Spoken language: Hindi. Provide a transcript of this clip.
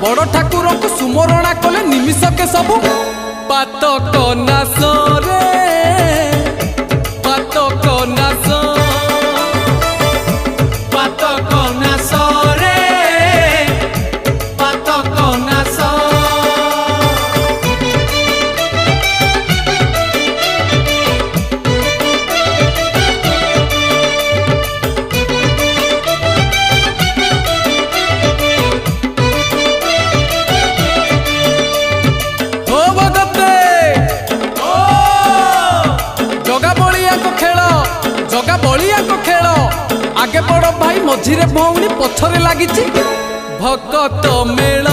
बड़ ठाकुर को सुमरणा कले निमिष के सबू पातक नाश रे पातक नाश पातक नाश रे पातक नाश जगा बलिया को खेल आगे बड़ भाई मझिरे भौणी पछरे लागिची भकत मेल